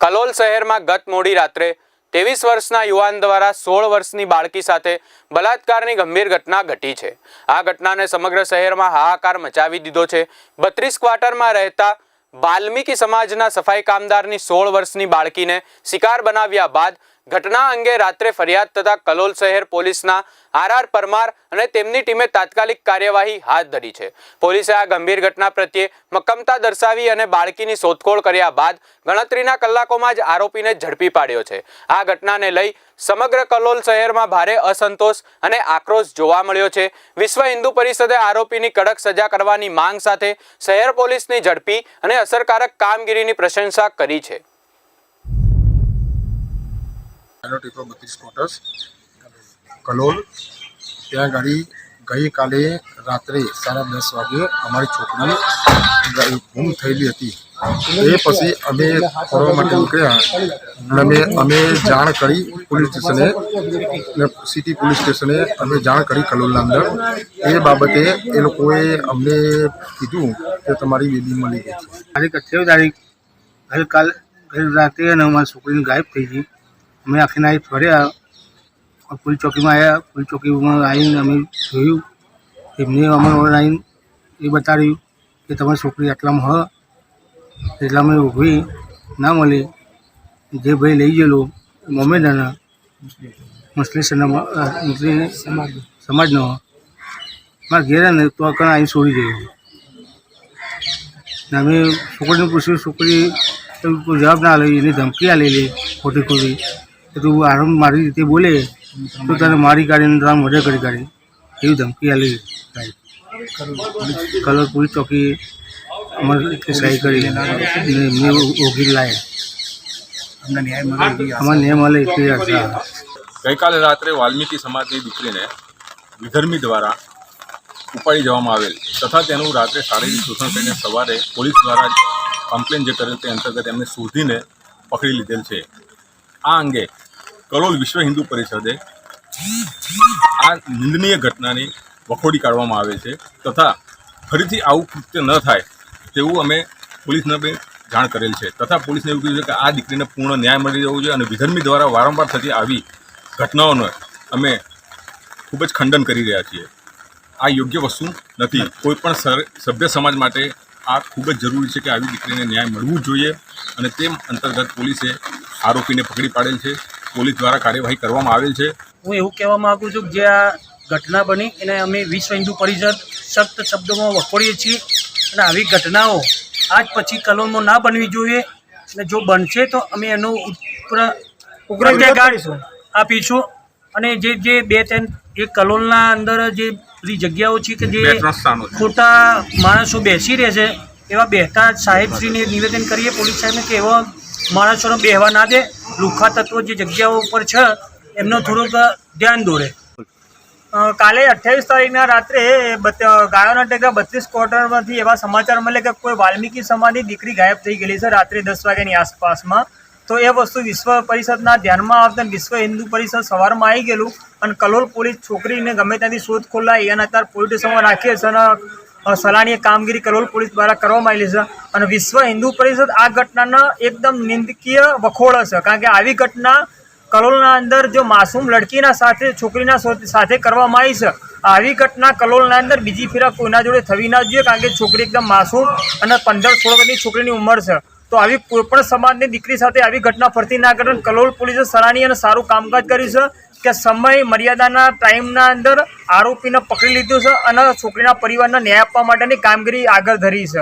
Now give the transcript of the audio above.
કલોલ શહેરમાં ગત મોડી રાત્રે 23 વર્ષના યુવાન દ્વારા 16 વર્ષની બાળકી સાથે બલાત્કારની ગંભીર ઘટના ઘટી છે। આ ઘટનાને સમગ્ર શહેરમાં હાહાકાર મચાવી દીધો છે। 32 ક્વાર્ટરમાં રહેતા વાલ્મીકી સમાજના સફાઈ કામદારની 16 વર્ષની બાળકીને શિકાર બનાવ્યા બાદ ઘટના અંગે રાત્રે ફરિયાદ થતા કલોલ શહેર પોલીસના આર પરમાર અને તેમની ટીમે તાત્કાલિક કાર્યવાહી હાથ ધરી છે। પોલીસે આ ગંભીર ઘટના પ્રત્યે મક્કમતા દર્શાવી અને બાળકીની શોધખોળ કર્યા બાદ ગણતરીના કલાકોમાં જ આરોપીને ઝડપી પાડ્યો છે। આ ઘટનાને લઈ સમગ્ર કલોલ શહેરમાં ભારે અસંતોષ અને આક્રોશ જોવા મળ્યો છે। વિશ્વ હિન્દુ પરિષદે આરોપીની કડક સજા કરવાની માંગ સાથે શહેર પોલીસની ઝડપી અને અસરકારક કામગીરીની પ્રશંસા કરી છે। 32 क्वार्टर्स कलोल त्या गाड़ी गई काले रात्रे 10:30 वागे अमारी छोकरी गुम थयेली हती। ए पछी अमे फरवा माटे निकळ्या अने अमे जाण करी पोलीस स्टेशने सिटी पोलीस स्टेशने अमे जाण करी कलोलना अंदर। ए बाबते ए लोकोए अમને કીધું કે તમારી બેબી મળી ગઈ છે। તારીખ 28 તારીખ ગઈકાલ રાત્રે અમારી છોકરીની ગાયબ થઈ ગઈ। અમે આખી નાઈટ ફર્યા, પોલીસ ચોકીમાં આવ્યા। પોલીસ ચોકીમાં આવીને અમે જોયું, એમને અમને આવીને એ બતાવ્યું કે તમારી છોકરી આટલામાં હ, એટલે અમે ઊભી ના મળી। જે ભાઈ લઈ ગયેલો મોમેડાના મુસ્લિમ સમાજનો મારા ઘેર ને તો કણ આવી છોડી ગયો। અમે છોકરીને પૂછ્યું, છોકરી કોઈ જવાબ ના લે, એની ધમકી આ લેલી ખોટી ખોટી કે તું આરામ મારી રીતે બોલે તો તને મારી કાઢીને તારા મર્ડર કરી કાઢી, એવી ધમકી આલી। કલોલ પોલીસ ચોકી અમારી સહી કરી એમને ઓગી લાયા। અમારે ન્યાય મળે એટલી આશા। ગઈકાલે રાત્રે વાલ્મીકી સમાજની દીકરીને વિધર્મી દ્વારા ઉપાડી જવામાં આવેલ તથા તેનું રાત્રે શારીરિક શોષણ કરીને સવારે પોલીસ દ્વારા કમ્પ્લેન જે કરેલ તે અંતર્ગત એમને શોધીને પકડી લીધેલ છે। આ અંગે કલોલ વિશ્વ હિન્દુ પરિષદે આ નિંદનીય ઘટનાની વખોડી કાઢવામાં આવે છે તથા ફરીથી આવું કૃત્ય ન થાય તેવું અમે પોલીસને બી જાણ કરેલ છે તથા પોલીસને એવું કીધું છે કે આ દીકરીને પૂર્ણ ન્યાય મળી જવો જોઈએ અને વિધર્મી દ્વારા વારંવાર થતી આવી ઘટનાઓનો અમે ખૂબ જ ખંડન કરી રહ્યા છીએ। આ યોગ્ય વસ્તુ નથી। કોઈ પણ સભ્ય સમાજ માટે આ ખૂબ જ જરૂરી છે કે આવી દીકરીને ન્યાય મળવું જોઈએ અને તે અંતર્ગત પોલીસે આરોપીને પકડી પાડેલ છે। પોલીસ દ્વારા કાર્યવાહી કરવામાં આવેલ છે। હું એવું કહેવા માગું છું કે જે આ ઘટના બની એને અમે વિશ્વ હિન્દુ પરિષદ સખ્ત શબ્દોમાં વખોડીએ છીએ અને આવી ઘટનાઓ આજ પછી કલોલમાં ના બનવી જોઈએ અને જો બનશે તો અમે એનો ઉગ્ર પ્રતિકાર આપીશું। અને જે 2-3 એ કલોલના અંદર જે બધી જગ્યાઓ છે કે જે ખોટા માણસો બેસી રહે છે એવા બેઠા સાહેબશ્રીને નિવેદન કરીએ પોલીસ સાહેબને કે એવા માણસોને બેહવા ના દે। લુખ્ખા તત્વો જે જગ્યાઓ ઉપર છે એમનો થોડુંક ધ્યાન દોરે। કાલે 28 તારીખના રાત્રે ગાયોના ટેકા 32 ક્વાર્ટરમાંથી એવા સમાચાર મળે કે કોઈ વાલ્મીકી સમાજની દીકરી ગાયબ થઈ ગયેલી છે રાત્રે 10 વાગ્યાની આસપાસમાં। તો એ વસ્તુ વિશ્વ પરિષદના ધ્યાનમાં આવતા વિશ્વ હિન્દુ પરિષદ સવારમાં આવી ગયેલું અને કલોલ પોલીસ છોકરીને ગમે ત્યાંથી શોધખોળ લાવી અને અત્યારે પોલીસ સ્ટેશનમાં રાખીએ છે અને સલાહનીય કામગીરી કલોલ પોલીસ દ્વારા કરવામાં આવેલી છે। અને વિશ્વ હિન્દુ પરિષદ આ ઘટનાનો એકદમ નિંદકીય વખોડે છે, કારણ કે આવી ઘટના કલોલના અંદર જો માસૂમ લડકીના સાથે છોકરીના સાથે કરવામાં આવી છે, આવી ઘટના કલોલના અંદર બીજી ફેરા કોઈના જોડે થવી ના જોઈએ, કારણ કે છોકરી એકદમ માસૂમ અને 15-16 વર્ષની છોકરીની ઉંમર છે। તો આવી કોઈપણ સમાજની દીકરી સાથે આવી ઘટના ફરતી ના કરે। કલોલ પોલીસે સરાહનીય અને સારું કામકાજ કર્યું છે કે સમય મર્યાદાના ટાઈમના અંદર આરોપીને પકડી લીધું છે અને છોકરીના પરિવારને ન્યાય આપવા માટેની કામગીરી આગળ ધરી છે।